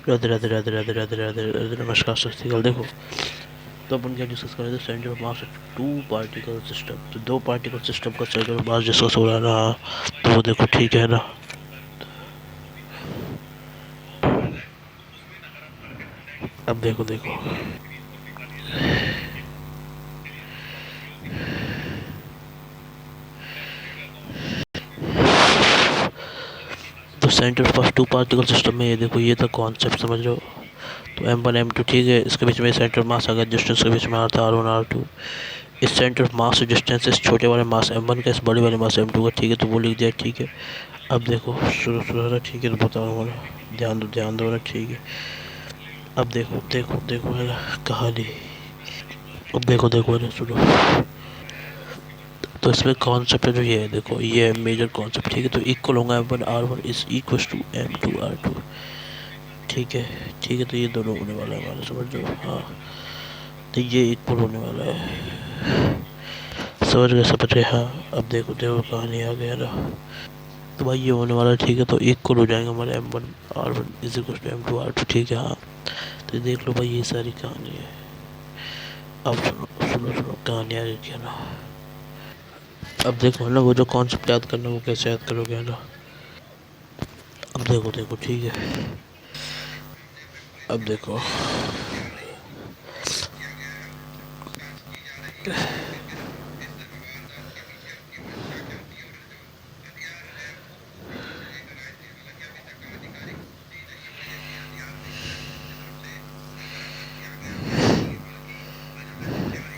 राधे राधे राधे राधे राधे राधे राधे नमस्कार सत श्रीकाल। देखो, तो अपन क्या डिस्कस कर रहे थे, centre of mass two particle system. तो दो पार्टिकल सिस्टम का सेंटर ऑफ मास डिस्कस हो रहा है ना। तो वो देखो ठीक है ना। अब देखो देखो, तो centre of two particle system में ये देखो, ये था कॉन्सेप्ट, समझ रहे हो। तो M1 M2 ठीक है, इसके बीच में सेंटर मास आ गया, डिस्टेंस के बीच में आ था R1 R2। इस सेंटर ऑफ मास डिस्टेंस इस छोटे वाले मास M1 का, इस बड़े वाले मास M2 का, ठीक है। तो वो लिख दिया, ठीक है। अब देखो शुरू शुरू रहा, ठीक है। तो बता रहा हूँ ना, ध्यान दो ना, ठीक है। अब देखो देखो देखो है ना कहानी। अब देखो देखो है ना, सुनो। तो इसमें कॉन्सेप्ट है जो ये है, देखो ये है मेजर कॉन्सेप्ट, ठीक है। तो इक्वल होगा M1 R1 is equal to M2 R2, ठीक है। ठीक है, तो ये दोनों होने वाला है हमारा, समझ लो। हाँ, तो ये इक्वल होने वाला है, समझ गए। हाँ, अब देखो देखो कहानी आ गया ना। तो भाई ये होने वाला है, ठीक है। तो इक्वल हो जाएंगे हमारे M1 R1 is equal to M2 R2, ठीक है। हाँ, तो देख लो भाई, ये सारी कहानी है। अब सुनो सुनो सुनो, कहानी आ रही है ना। अब देखो है ना, वो जो कॉन्सेप्ट याद करना, वो कैसे याद करोगे, है ना। अब देखो देखो, ठीक है। अब देखो,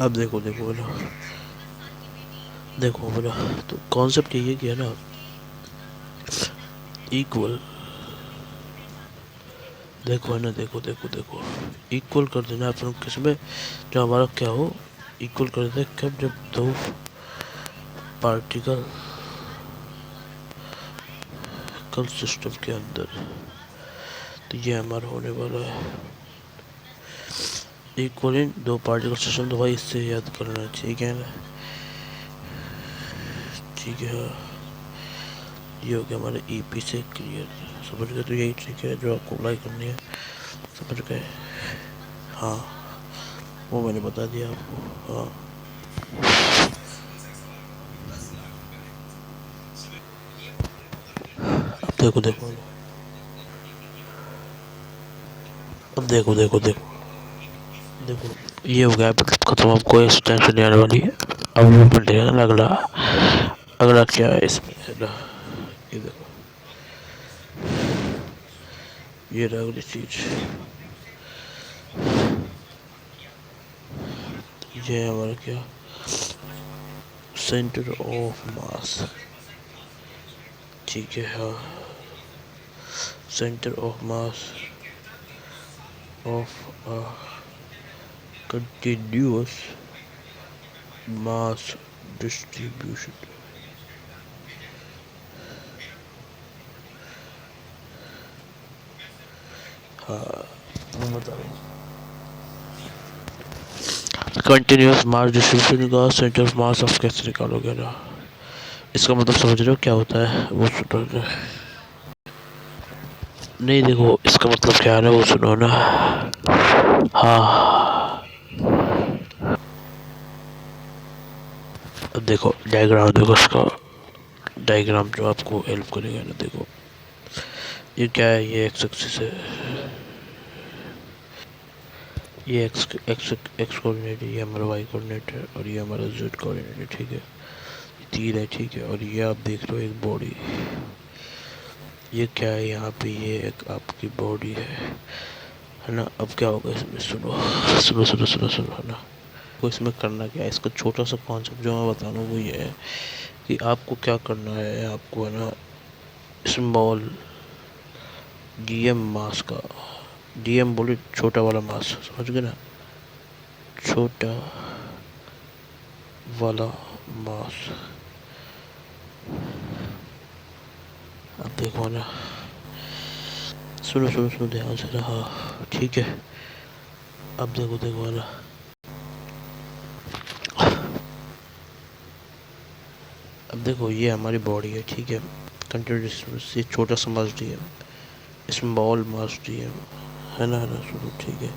अब देखो देखो है ना, देखो है ना। तो कॉन्सेप्ट ये कि है ना, इक्वल, देखो है ना, देखो देखो देखो, इक्वल कर देना अपन किसमें, जो हमारा क्या हो, इक्वल कर देते कब, जब दो पार्टिकल कल सिस्टम के अंदर। तो ये हमारा होने वाला है इक्वल इन दो पार्टिकल सिस्टम। तो भाई इससे याद करना, ठीक है ना, ठीक है। ये हो गया हमारे EP से क्लियर, समझ गए। तो यही ट्रिक है जो आपको अप्लाई करनी है, समझ गए। हाँ, वो मैंने बता दिया आपको। हाँ, अब देखो देखो, अब देखो देखो देखो देखो, ये हो गया मतलब खत्म। अब कोई टेंशन नहीं आने वाली है। अब मूवमेंट है ना अगला, अगला क्या है इसमें, है ना। ये देखो, ये रहा अगली चीज, ये है हमारा क्या, सेंटर ऑफ मास, ठीक है। हाँ, centre of mass of a continuous mass distribution. हाँ, मैं बता रहा हूँ, कंटिन्यूअस मास डिस्ट्रीब्यूशन का सेंटर ऑफ मास ऑफ कैसे निकालोगे ना। इसका मतलब समझ रहे हो क्या होता है, वो सुनो। नहीं देखो, इसका मतलब क्या है ना, वो सुनो ना। हाँ, अब देखो डायग्राम, देखो इसका डायग्राम जो आपको हेल्प करेगा ना। देखो ये क्या है, ये एक्स एक्सिस है, ये एक्स एक्स एक्स कोऑर्डिनेट है, ये हमारा वाई कोऑर्डिनेट है, और ये हमारा जेड कोऑर्डिनेट है, ठीक है। तीन है, ठीक है। और ये आप देख रहे हो एक बॉडी, ये क्या है यहाँ पे, ये एक आपकी बॉडी है ना। अब क्या होगा इसमें, सुनो सुनो सुनो सुनो सुनो, है ना। को इसमें करना क्या है, इसका छोटा सा कॉन्सेप्ट जो मैं बता रहा हूँ वो ये है कि आपको क्या करना है, आपको है ना स्मॉल DM मास का, DM बोले छोटा वाला मास, समझ गए ना, छोटा वाला मास। अब देखो ना, सुनो सुनो सुनो ध्यान से रहा, ठीक है। अब देखो देखो ना, अब देखो ये हमारी बॉडी है, ठीक है। कंटिन्यूस, ये छोटा सा मास DM, स्मॉल मास DM, है ना सुनो ठीक है।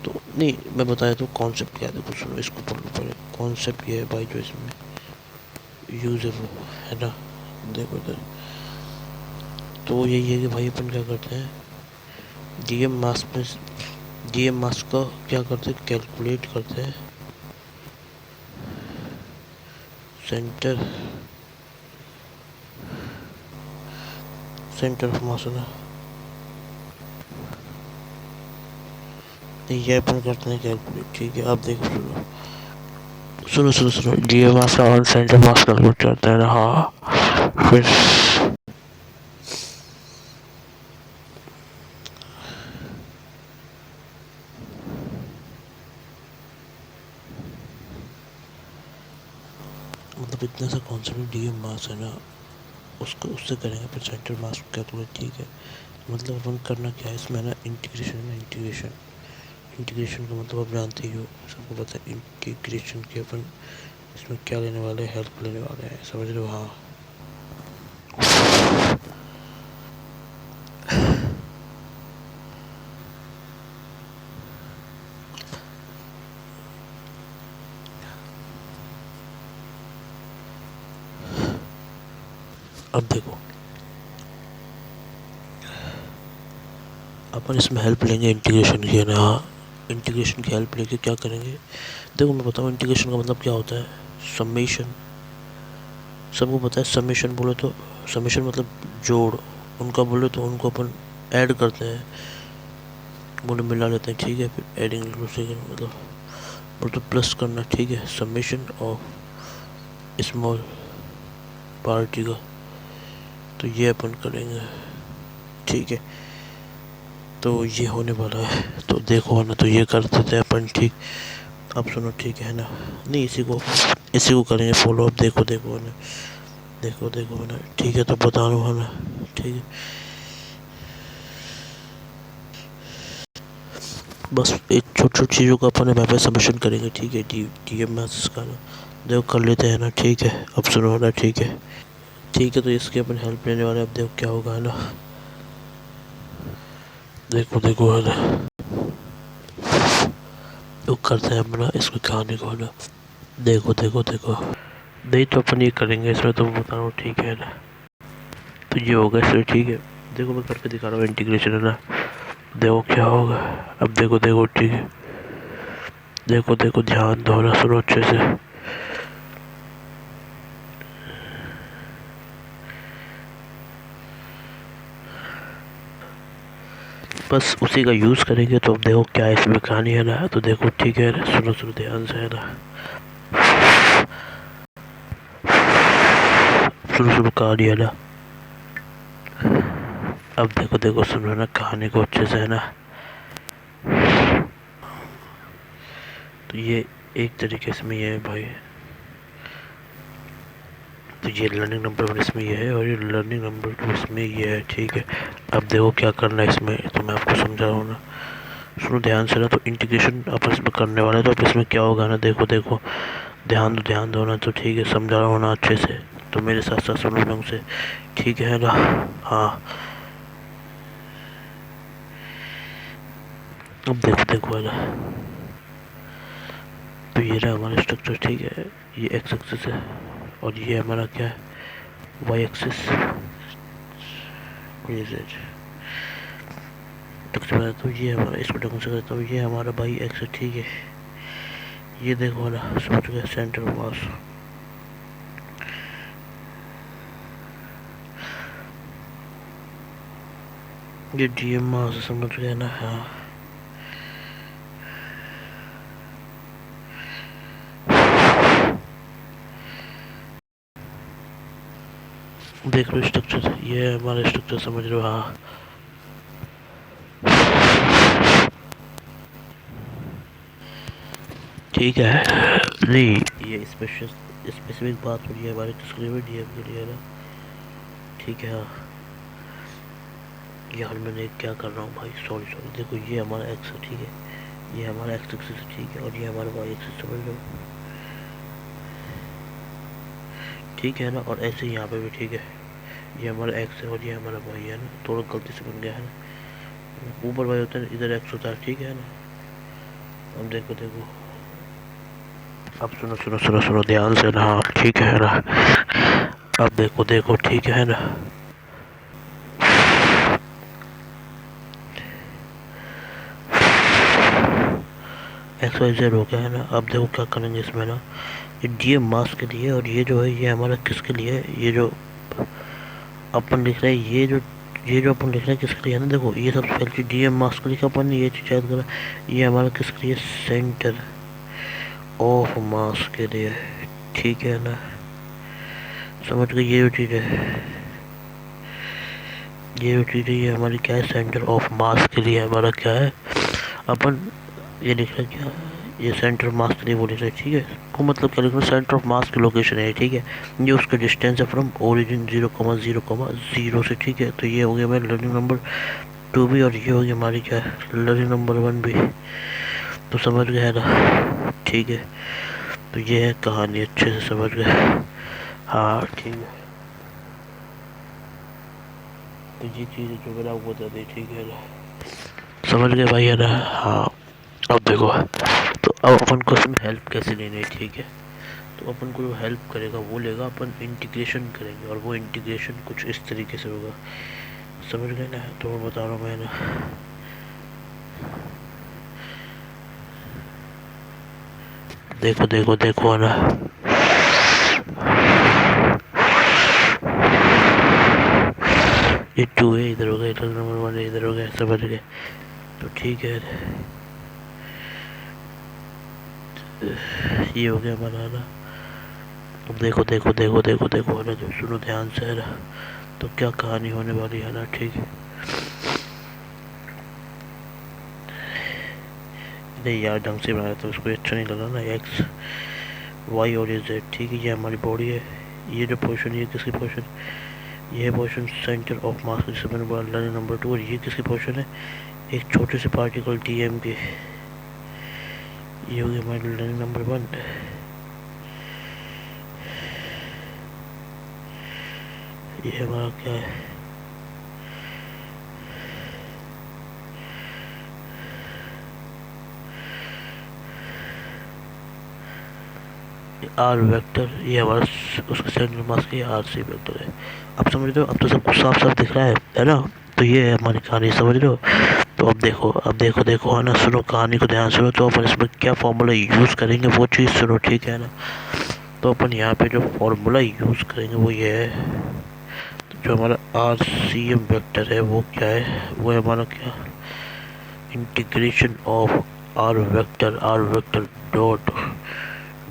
तो नहीं मैं बताया तो कॉन्सेप्ट क्या है, देखो सुनो इसको पढ़ लो पहले। कॉन्सेप्ट ये है भाई जो इसमें यूज है वो, है ना। देखो इधर तो यही है कि भाई अपन क्या करते हैं, डीएम मास्क में डीएम मास्क का क्या करते हैं, कैलकुलेट करते हैं सेंटर सेंटर ऑफ मास ना, ये अपन करते हैं कैलकुलेट। ठीक है अब देखो सुनो सुनो सुनो सुनो डीएम मास्क और सेंटर मास कैलकुलेट करते हैं ना। हाँ फिर मतलब इतना सा कॉन्सेप्ट डीएम मास है ना, उसको उससे करेंगे फिर सेंटर मास कैलकुलेट। ठीक है मतलब अपन करना क्या है इसमें ना, इंटीग्रेशन है इंटीग्रेशन। इंटीग्रेशन का मतलब आप जानते ही हो, सबको पता है इंटीग्रेशन के अपन इसमें क्या लेने वाले हैं, हेल्प लेने वाले हैं, समझ रहे हो। हाँ अब देखो अपन इसमें हेल्प लेंगे इंटीग्रेशन की, है ना। हाँ इंटीग्रेशन की हेल्प लेके क्या करेंगे, देखो मैं बताऊँ इंटीग्रेशन का मतलब क्या होता है, समेशन। सबको पता है समेशन बोले तो, समेशन मतलब जोड़, उनका बोले तो उनको अपन ऐड करते हैं, बोले मिला लेते हैं। ठीक है फिर एडिंग मतलब बोले तो प्लस करना। ठीक है समेशन ऑफ स्मॉल पार्टी का, तो ये अपन करेंगे। ठीक है तो ये होने वाला है, तो देखो है ना, तो ये करते थे अपन। ठीक अब सुनो ठीक है ना, नहीं इसी को करेंगे फॉलो अप। देखो देखो है ना, देखो देखो है ना, ठीक है तो बता रहा हूँ है ना। ठीक है बस एक छोटी छोटी चीज़ों का अपन यहाँ पे सबमिशन करेंगे। ठीक है डी एम मैसेज का ना, देखो कर लेते हैं ना। ठीक है अब सुनो ना, ठीक है तो इसकी अपन हेल्प लेने वाले, अब देखो क्या होगा है ना। देखो देखो है ना, तो करते हैं अपना इसको कहानी को है ना। देखो देखो देखो नहीं तो अपन ये करेंगे इसमें, तो बता रहा हूँ ठीक है ना। तो ये होगा इसमें। ठीक है देखो मैं करके दिखा रहा हूँ इंटीग्रेशन है ना, देखो क्या होगा। अब देखो देखो ठीक है, देखो देखो ध्यान दो ना, सुनो अच्छे से। बस उसी का यूज़ करेंगे। तो अब देखो क्या इसमें कहानी है ना, तो देखो ठीक है सुनो सुनो ध्यान से है ना, सुनो सुनो कहानी है ना। अब देखो देखो सुनो ना कहानी को अच्छे से है ना। तो ये एक तरीके से में ये है भाई, तो ये लर्निंग नंबर 1 इसमें ये है और ये लर्निंग नंबर 2 इसमें ये है। ठीक है अब देखो क्या करना है इसमें, तो मैं आपको समझा रहा हूँ ना, सुनो ध्यान से ना। तो इंटीग्रेशन अपन इसमें करने वाले, तो अब इसमें क्या होगा ना, देखो देखो ध्यान दो ना। तो ठीक है समझा रहा हूँ ना अच्छे से, तो मेरे साथ साथ सुनो ढंग से। ठीक है ना। हाँ अब देखो देखो है ना, तो ये रहा हमारा स्ट्रक्चर। ठीक है ये एक्स एक्सिस है और ये हमारा क्या है, वाई एक्सिस। ये जेड तो ये हमारा, इसको ढंग से करता हूँ, ये हमारा बाई एक्स है। ठीक है ये देखो ना, समझ गए सेंटर ऑफ मास। ये डीएम मास समझ गए ना। हाँ देख लो स्ट्रक्चर, ये हमारा स्ट्रक्चर समझ रहे हो। हाँ ठीक है नहीं ये स्पेसिफिक बात हो रही है हमारे किसके लिए, डीएम के लिए ना। ठीक है हाँ यार मैंने क्या कर रहा हूँ भाई, सॉरी सॉरी। देखो ये हमारा एक्स है। ठीक है ये हमारा एक्स एक्सिस है। ठीक है और ये हमारा वाई एक्सिस, समझ लो। ठीक है ना और ऐसे ही यहाँ पे भी। ठीक है ये हमारा एक्स है और ये हमारा वाई है ना, थोड़ा गलती से बन गया है ना। ऊपर वाई होता है, इधर एक्स होता है, ठीक है ना। अब देखो देखो, अब सुनो सुनो सुनो सुनो ध्यान से ना, हाँ ठीक है ना। अब देखो देखो, ठीक है ना। एक्स वाई जेड हो गया है ना। अब देखो क्या करेंगे इसमें ना, ये डीएम मास्क के लिए, और ये जो है ये हमारा किसके लिए है, ये जो अपन लिख रहे हैं, ये जो अपन लिख रहे हैं किसके लिए है ना। देखो ये सबसे पहले चीज डीएम मास्क लिखा अपन ने, ये चीज याद करा। ये हमारा किसके लिए, सेंटर ऑफ मास के लिए, ठीक है ना। समझ गए, ये जो चीज़ है, ये जो चीज़ है ये हमारी क्या है, सेंटर ऑफ मास के लिए हमारा क्या है, अपन ये लिख रहे क्या, ये सेंटर ऑफ मास के लिए वो लिख रहे, ठीक है। को मतलब क्या लिख रहे, सेंटर ऑफ मास की लोकेशन है, ठीक है। ये उसका डिस्टेंस है फ्रॉम ओरिजिन 0,0,0 से, ठीक है। तो ये हो गया हमारा लर्निंग नंबर 2 भी, और ये हो गया हमारी क्या है, लर्निंग नंबर 1 भी। तो समझ गए है ना, ठीक है। तो ये है कहानी, अच्छे से समझ गए, हाँ ठीक है। तो ये चीज़ जो मैंने आपको बता दी, ठीक है ना, समझ गए भाई है ना, हाँ। अब देखो, तो अब अपन को इसमें हेल्प कैसे लेनी है, ठीक है। तो अपन को जो हेल्प करेगा वो लेगा, अपन इंटीग्रेशन करेंगे, और वो इंटीग्रेशन कुछ इस तरीके से होगा, समझ गए ना। तो मैं बता रहा हूँ मैं ना, देखो देखो देखो है ना, ये 2 है इधर हो गया, इधर नंबर 1 इधर हो गया, समझ गए। तो ठीक है, ये हो गया हमारा ना। अब देखो देखो देखो देखो देखो है ना, जो सुनो ध्यान से है ना, तो क्या कहानी होने वाली है ना, ठीक है। नहीं यार ढंग से बनाया तो उसको अच्छा नहीं लगा ना, एक्स वाई और ये जेड, ठीक है। ये हमारी बॉडी है, ये जो पोर्शन, ये किसकी पोर्शन, ये पोर्शन सेंटर ऑफ मास, जिसे मैंने बोला लर्निंग नंबर 2, और ये किसकी पोर्शन है, एक छोटे से पार्टिकल डीएम के। ये हो गया हमारी लर्निंग नंबर 1। ये हमारा क्या है, आर वेक्टर, ये हमारा उसका सेंटर मास का आर सी वेक्टर है। अब समझ रहे हो, अब तो सब कुछ साफ साफ दिख रहा है ना। तो ये है हमारी कहानी, समझ रहे हो। तो अब देखो, अब देखो देखो है ना, सुनो कहानी को ध्यान सुनो। तो अपन इसमें क्या फॉर्मूला यूज़ करेंगे वो चीज़ सुनो, ठीक है ना। तो अपन यहाँ पे जो फॉर्मूला यूज़ करेंगे वो ये है, तो जो हमारा आर सी एम वेक्टर है वो क्या है, वो है हमारा क्या, integration of r vector dot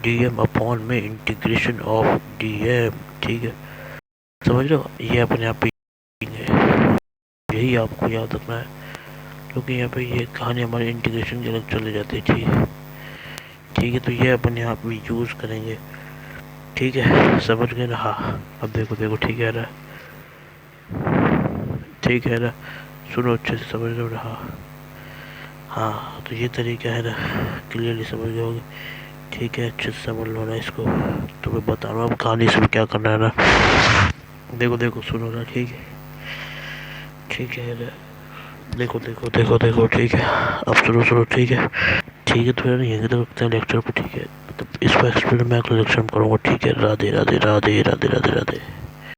d m upon में इंटीग्रेशन ऑफ डी एम, ठीक है। समझ लो, ये अपन यहाँ पे यही आपको याद रखना है, क्योंकि यहाँ पे ये कहानी हमारी इंटीग्रेशन की अलग चले जाती है, ठीक है। ठीक है, तो ये अपन यहाँ पे यूज़ करेंगे, ठीक है, समझ गए ना। हाँ अब देखो देखो, ठीक है ना, ठीक है ना, सुनो अच्छे से, समझ लो ना। हाँ हाँ, तो ये तरीका है ना, क्लियरली समझ गए होगे, ठीक है। अच्छे से समझ लो ना इसको। तो मैं बता रहा हूँ अब कहानी से क्या करना है ना, देखो देखो सुनो ना, ठीक है, ठीक है ना, देखो देखो देखो देखो, ठीक है। अब सुनो सुनो, ठीक है, ठीक है। तो यार यहीं तक रखते हैं लेक्चर को, ठीक है। मतलब इसको एक्सप्लेन मैं अगले लेक्चर में करूँगा, ठीक है। राधे राधे राधे राधे राधे राधे।